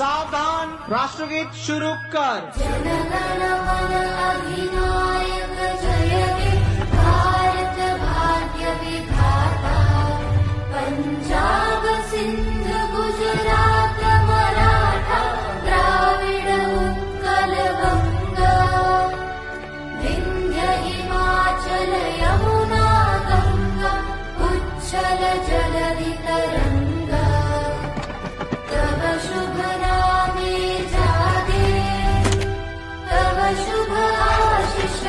सावधान, राष्ट्रगीत शुरू कर। जन गण मन अधिनायक जय हे भारत भाग्य विधाता। पंजाब सिंध गुजरात मराठा द्राविड उत्कल गंगा। विंध्य हिमाचल यमुना गंगा उच्छल जलधि तरंगा। तव शुभ नामे जागे, तव शुभ आशीष